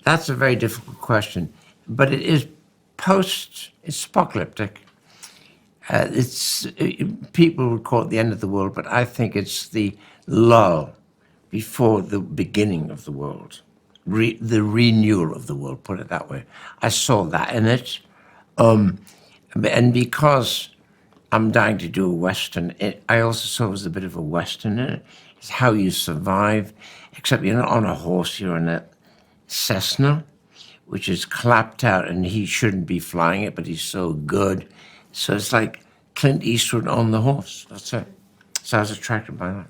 That's a very difficult question, but it is it's apocalyptic. People would call it the end of the world, but I think it's the lull before the beginning of the world, the renewal of the world, put it that way. I saw that in it. And because I'm dying to do a Western, I also saw it was a bit of a Western in it. It's how you survive, except you're not on a horse, you're in a Cessna, which is clapped out, and he shouldn't be flying it, but he's so good. So it's like Clint Eastwood on the horse. That's it. So I was attracted by that.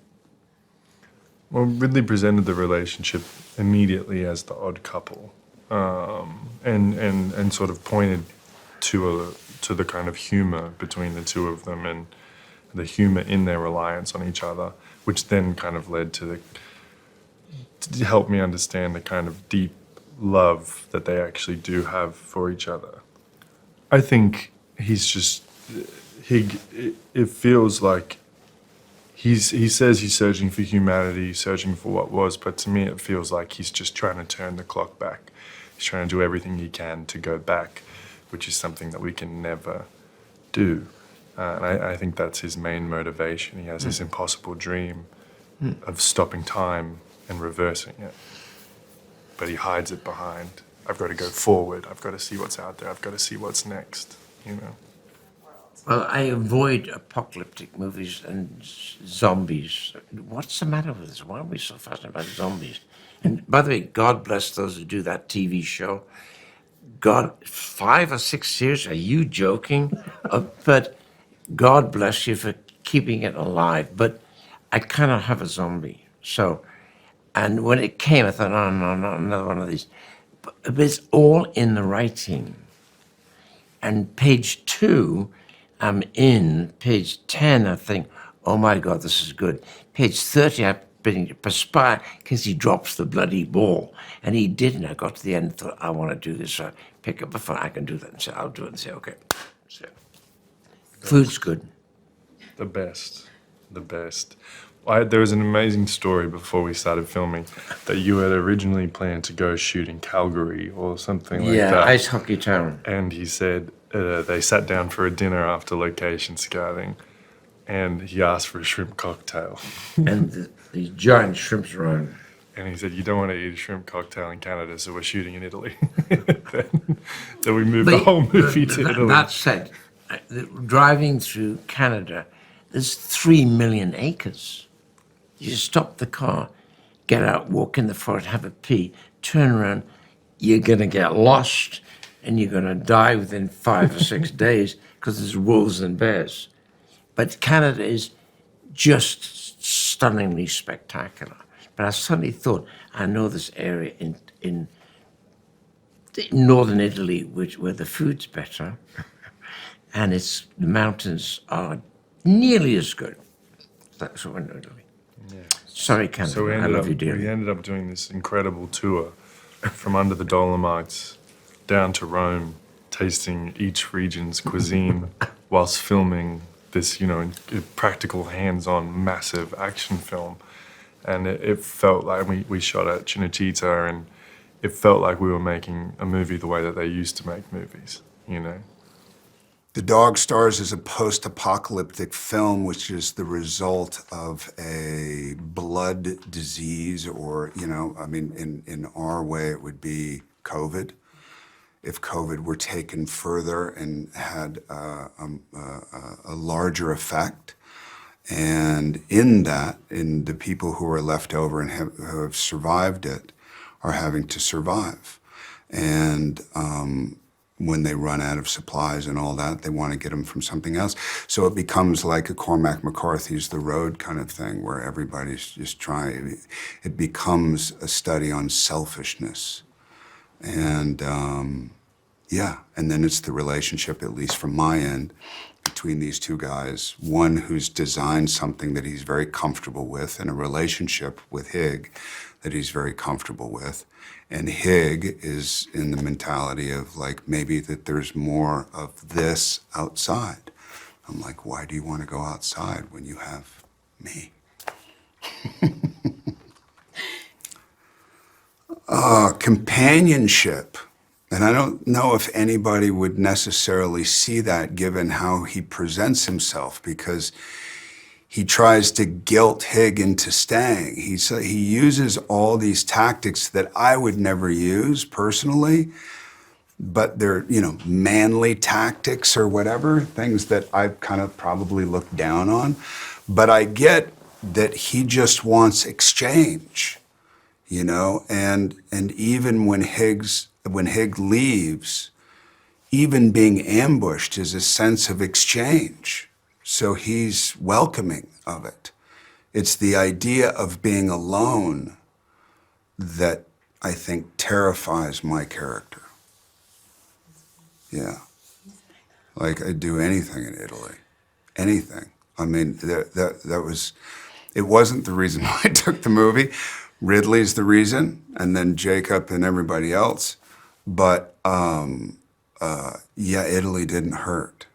Well, Ridley presented the relationship immediately as the odd couple, and sort of pointed to the kind of humor between the two of them and the humor in their reliance on each other, which then kind of led to help me understand the kind of deep love that they actually do have for each other. I think he's just, it feels like he says he's searching for humanity, searching for what was, but to me it feels like he's just trying to turn the clock back. He's trying to do everything he can to go back, which is something that we can never do. And I think that's his main motivation. He has this impossible dream of stopping time and reversing it. But he hides it behind, I've got to go forward, I've got to see what's out there, I've got to see what's next, you know? Well, I avoid apocalyptic movies and zombies. What's the matter with us? Why are we so fascinated by zombies? And by the way, God bless those who do that TV show. God, 5 or 6 years? Are you joking? But God bless you for keeping it alive. But I cannot have a zombie. So, and when it came, I thought, oh, no, not another one of these. But it's all in the writing. And page 2, I'm in. Page 10, I think, oh my God, this is good. Page 30, I'm beginning to perspire because he drops the bloody ball. And he didn't. I got to the end and thought, I want to do this. So I pick up a phone, I can do that. And say, I'll do it. And say, okay. So, food's good. The best. There was an amazing story before we started filming that you had originally planned to go shoot in Calgary or something like that. Yeah, Ice Hockey Town. And he said they sat down for a dinner after location scouting, and he asked for a shrimp cocktail. And these giant shrimps around. And he said, you don't want to eat a shrimp cocktail in Canada, so we're shooting in Italy. then we moved the whole movie to Italy. That said, driving through Canada, there's 3 million acres. You just stop the car, get out, walk in the forest, have a pee, turn around, you're going to get lost and you're going to die within 5 or 6 days because there's wolves and bears. But Canada is just stunningly spectacular. But I suddenly thought, I know this area in northern Italy where the food's better and the mountains are nearly as good. That's what I know Italy. Yeah. Sorry, Canada. So I love you dearly. we ended up doing this incredible tour from under the Dolomites down to Rome, tasting each region's cuisine whilst filming this, practical, hands-on, massive action film. And it felt like we shot at Cinecittà, and it felt like we were making a movie the way that they used to make movies, The Dog Stars is a post-apocalyptic film which is the result of a blood disease, or, in our way it would be COVID. If COVID were taken further and had a larger effect. And in the people who are left over and who have survived it are having to survive. And when they run out of supplies and all that, they want to get them from something else. So it becomes like a Cormac McCarthy's The Road kind of thing, where everybody's just trying. It becomes a study on selfishness. And and then it's the relationship, at least from my end, between these two guys. One who's designed something that he's very comfortable with, and a relationship with Hig that he's very comfortable with. And Hig is in the mentality of maybe that there's more of this outside. I'm like, why do you want to go outside when you have me? Companionship. And I don't know if anybody would necessarily see that given how he presents himself, because he tries to guilt Hig into staying. He uses all these tactics that I would never use personally, but they're, manly tactics or whatever, things that I've kind of probably looked down on. But I get that he just wants exchange, and even when Hig leaves, even being ambushed is a sense of exchange. So he's welcoming of it. It's the idea of being alone that I think terrifies my character. Yeah. Like, I'd do anything in Italy. Anything. I mean, it wasn't the reason why I took the movie. Ridley's the reason, and then Jacob and everybody else. But, Italy didn't hurt.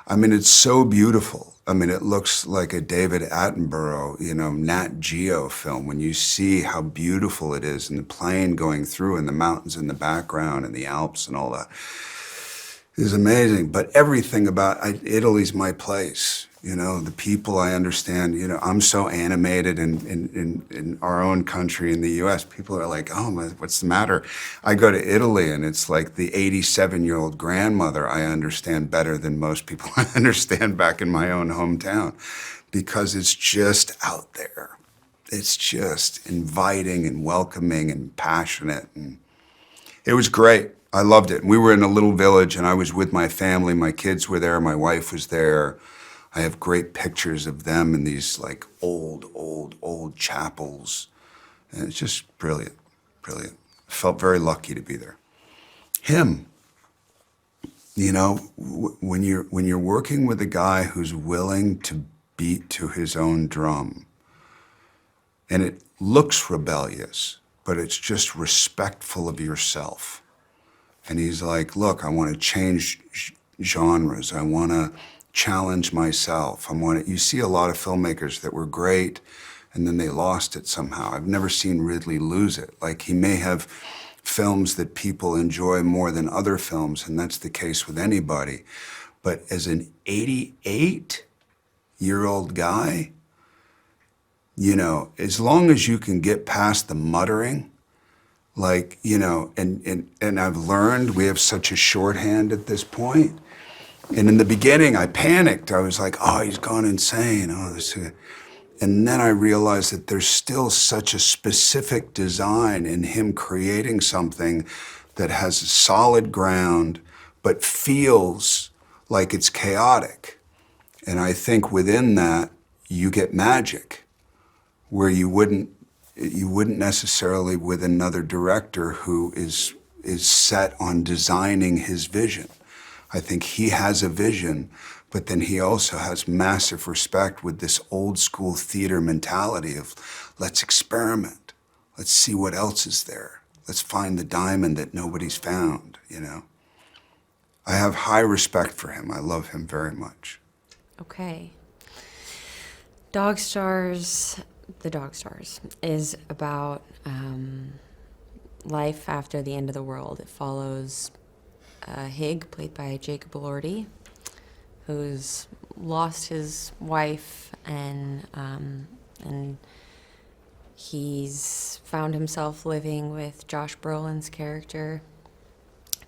I mean, it's so beautiful. I mean, it looks like a David Attenborough, Nat Geo film when you see how beautiful it is, and the plane going through and the mountains in the background and the Alps and all that. Is amazing. But everything about Italy's my place. The people I understand. I'm so animated in our own country in the U.S. People are like, oh, what's the matter? I go to Italy and it's like the 87-year-old grandmother I understand better than most people I understand back in my own hometown, because it's just out there. It's just inviting and welcoming and passionate, and it was great. I loved it. We were in a little village and I was with my family. My kids were there. My wife was there. I have great pictures of them in these like old chapels. And it's just brilliant, brilliant. I felt very lucky to be there. Him, when you're working with a guy who's willing to beat to his own drum, and it looks rebellious, but it's just respectful of yourself. And he's like, look, I want to change genres. I want to challenge myself. You see a lot of filmmakers that were great and then they lost it somehow. I've never seen Ridley lose it. Like, he may have films that people enjoy more than other films, and that's the case with anybody. But as an 88-year-old guy, as long as you can get past the muttering, and I've learned we have such a shorthand at this point. And in the beginning, I panicked. I was like, oh, he's gone insane. And then I realized that there's still such a specific design in him creating something that has a solid ground, but feels like it's chaotic. And I think within that, you get magic, where you wouldn't necessarily with another director who is set on designing his vision. I think he has a vision, but then he also has massive respect with this old school theater mentality of, let's experiment. Let's see what else is there. Let's find the diamond that nobody's found, I have high respect for him. I love him very much. Okay. Dog Stars, The Dog Stars, is about life after the end of the world. It follows Hig, played by Jacob Elordi, who's lost his wife, and he's found himself living with Josh Brolin's character,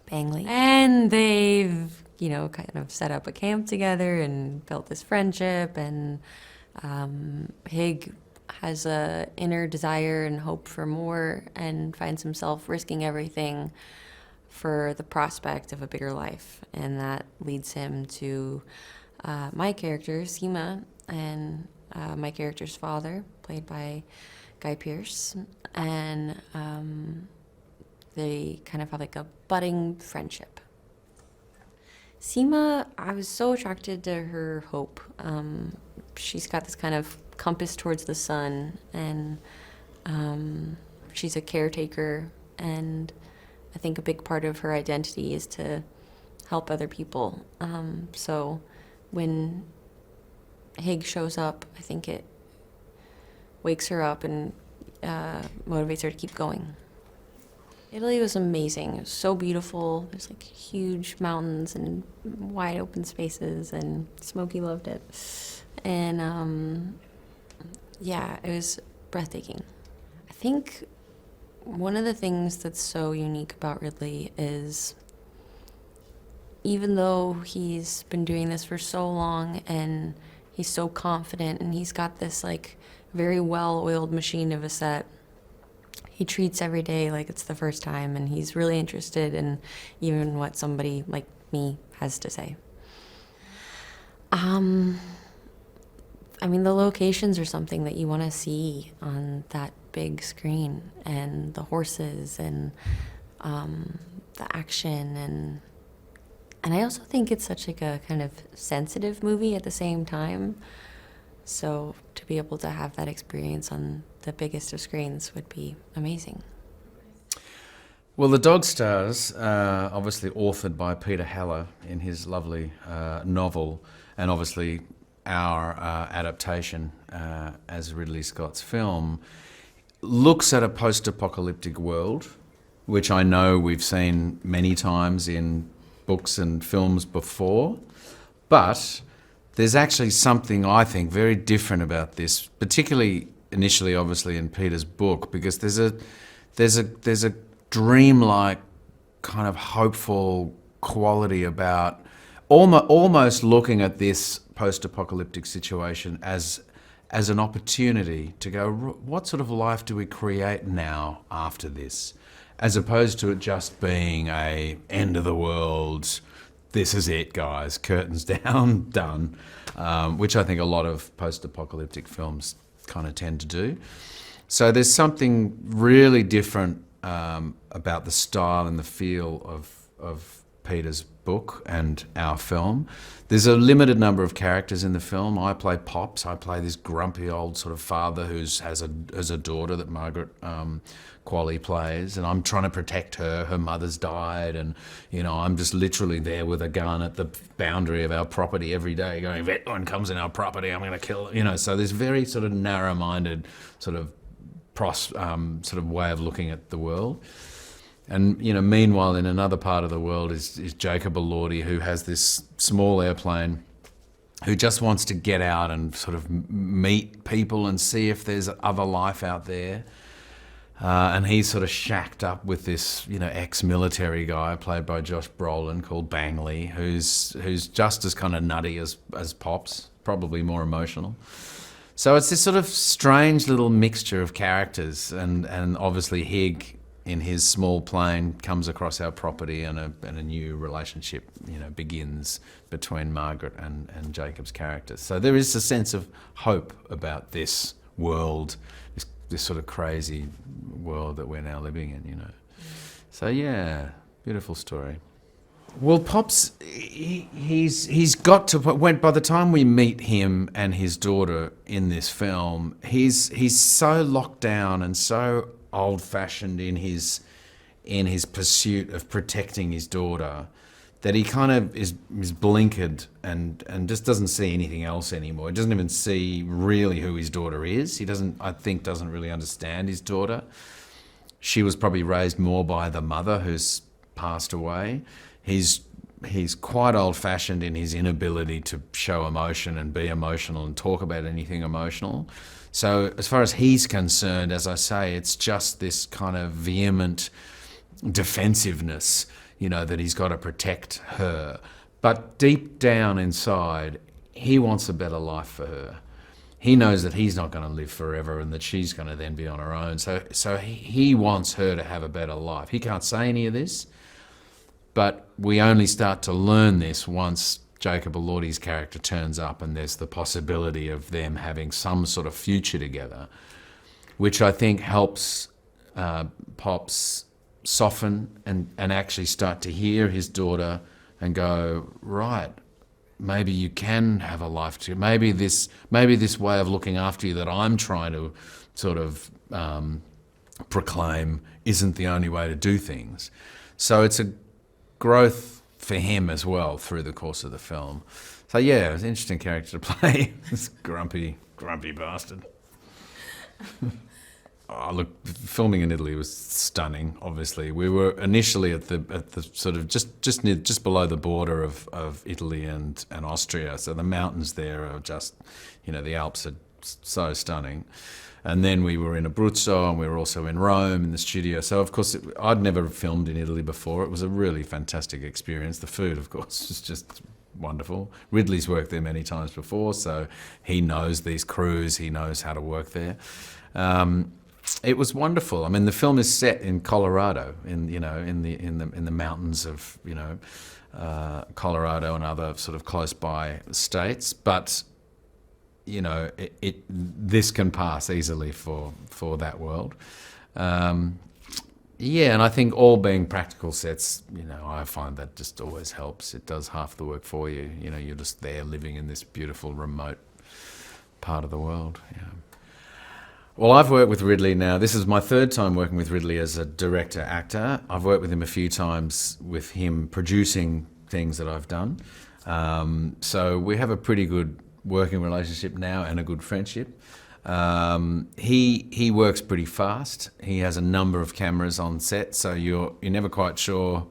Bangley. And they've, kind of set up a camp together and built this friendship, and Hig has a inner desire and hope for more, and finds himself risking everything for the prospect of a bigger life. And that leads him to my character, Cima, and my character's father, played by Guy Pearce. And they kind of have like a budding friendship. Cima, I was so attracted to her hope. She's got this kind of compass towards the sun, and she's a caretaker, and I think a big part of her identity is to help other people. So when Hig shows up, I think it wakes her up and motivates her to keep going. Italy was amazing. It was so beautiful. There's like huge mountains and wide open spaces, and Smokey loved it. And yeah, it was breathtaking. I think one of the things that's so unique about Ridley is even though he's been doing this for so long and he's so confident and he's got this like very well-oiled machine of a set, he treats every day like it's the first time, and he's really interested in even what somebody like me has to say. I mean, the locations are something that you want to see on that big screen, and the horses and the action, and I also think it's such like a kind of sensitive movie at the same time. So to be able to have that experience on the biggest of screens would be amazing. Well, The Dog Stars, obviously authored by Peter Haller in his lovely novel, and obviously our adaptation as Ridley Scott's film, looks at a post-apocalyptic world, which I know we've seen many times in books and films before, but there's actually something I think very different about this, particularly initially, obviously, in Peter's book, because there's a dreamlike kind of hopeful quality about almost looking at this post-apocalyptic situation as an opportunity to go, what sort of life do we create now after this? As opposed to it just being a end of the world, this is it, guys, curtains down, done, which I think a lot of post-apocalyptic films kind of tend to do. So there's something really different about the style and the feel of Peter's book and our film. There's a limited number of characters in the film. I play Pops. I play this grumpy old sort of father who has a daughter that Margaret Qualley plays, and I'm trying to protect her. Her mother's died, and I'm just literally there with a gun at the boundary of our property every day, going, if anyone comes in our property, I'm going to kill her. So this very sort of narrow-minded sort of way of looking at the world. And meanwhile, in another part of the world is Jacob Elordi, who has this small airplane, who just wants to get out and sort of meet people and see if there's other life out there. And he's sort of shacked up with this, ex-military guy played by Josh Brolin called Bangley, who's just as kind of nutty as Pops, probably more emotional. So it's this sort of strange little mixture of characters, and obviously Hig, in his small plane, comes across our property, and a new relationship, begins between Margaret and Jacob's characters. So there is a sense of hope about this world, this sort of crazy world that we're now living in, So yeah, beautiful story. Well, Pops, he's got to, by the time we meet him and his daughter in this film, he's so locked down and so old-fashioned in his pursuit of protecting his daughter that he kind of is blinkered and just doesn't see anything else anymore. He doesn't even see really who his daughter is. He doesn't really understand his daughter. She was probably raised more by the mother who's passed away. He's quite old-fashioned in his inability to show emotion and be emotional and talk about anything emotional. So as far as he's concerned, as I say, it's just this kind of vehement defensiveness, that he's got to protect her. But deep down inside, he wants a better life for her. He knows that he's not going to live forever and that she's going to then be on her own. So he wants her to have a better life. He can't say any of this, but we only start to learn this once Jacob Elordi's character turns up and there's the possibility of them having some sort of future together, which I think helps Pops soften and actually start to hear his daughter and go, right, maybe you can have a life together. Maybe this way of looking after you that I'm trying to sort of proclaim isn't the only way to do things. So it's a growth for him as well through the course of the film. So yeah, it was an interesting character to play. This grumpy bastard. Oh, look, filming in Italy was stunning. Obviously, we were initially at the sort of just below the border of Italy and Austria. So the mountains there are just, the Alps are so stunning. And then we were in Abruzzo, and we were also in Rome in the studio. So of course, I'd never filmed in Italy before. It was a really fantastic experience. The food, of course, is just wonderful. Ridley's worked there many times before, so he knows these crews. He knows how to work there. It was wonderful. I mean, the film is set in Colorado, in the mountains of Colorado and other sort of close by states. But this can pass easily for that world. And I think all being practical sets, I find that just always helps. It does half the work for you. You're just there living in this beautiful remote part of the world. Yeah. Well, I've worked with Ridley now. This is my third time working with Ridley as a director-actor. I've worked with him a few times with him producing things that I've done. So we have a pretty good working relationship now and a good friendship. He works pretty fast. He has a number of cameras on set, so you're never quite sure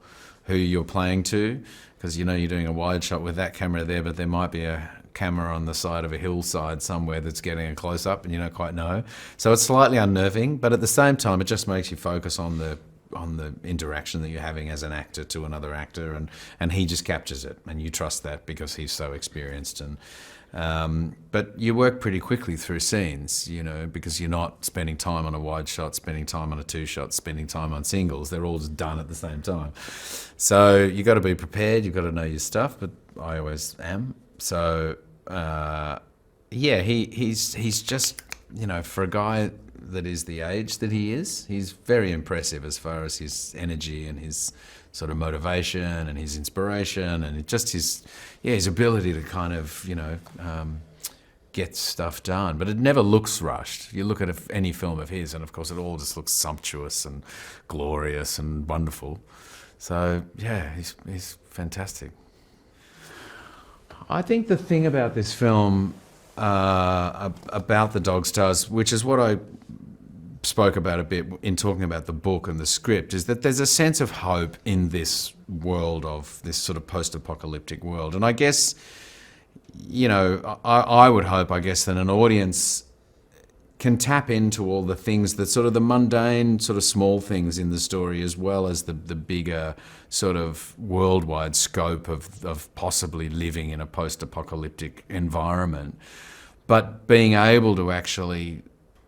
who you're playing to, because you're doing a wide shot with that camera there, but there might be a camera on the side of a hillside somewhere that's getting a close-up and you don't quite know. So it's slightly unnerving, but at the same time it just makes you focus on the interaction that you're having as an actor to another actor, and he just captures it, and you trust that because he's so experienced. And but you work pretty quickly through scenes, because you're not spending time on a wide shot, spending time on a two shot, spending time on singles. They're all just done at the same time. So you got to be prepared. You've got to know your stuff, but I always am. So he's just, for a guy that is the age that he is, he's very impressive as far as his energy and his sort of motivation and his inspiration and just his ability to kind of, get stuff done. But it never looks rushed. You look at any film of his and of course it all just looks sumptuous and glorious and wonderful. So he's fantastic. I think the thing about this film, about the Dog Stars, which is what I spoke about a bit in talking about the book and the script, is that there's a sense of hope in this world, of this sort of post-apocalyptic world. And I guess, I would hope, that an audience can tap into all the things that sort of the mundane, sort of small things in the story, as well as the bigger sort of worldwide scope of possibly living in a post-apocalyptic environment. But being able to actually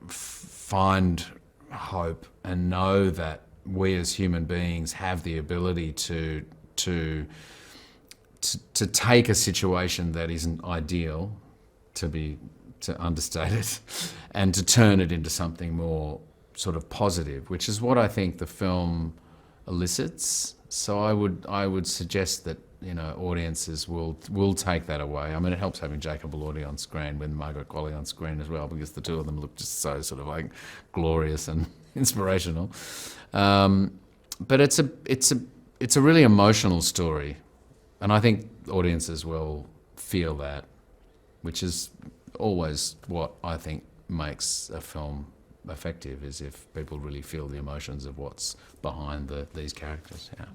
find hope and know that we as human beings have the ability to take a situation that isn't ideal, to understate it, and to turn it into something more sort of positive, which is what I think the film elicits. So I would suggest that audiences will take that away. I mean, it helps having Jacob Elordi on screen with Margaret Qualley on screen as well, because the two of them look just so sort of like glorious and inspirational. But it's a really emotional story, and I think audiences will feel that, which is always what I think makes a film effective, is if people really feel the emotions of what's behind these characters. Yeah.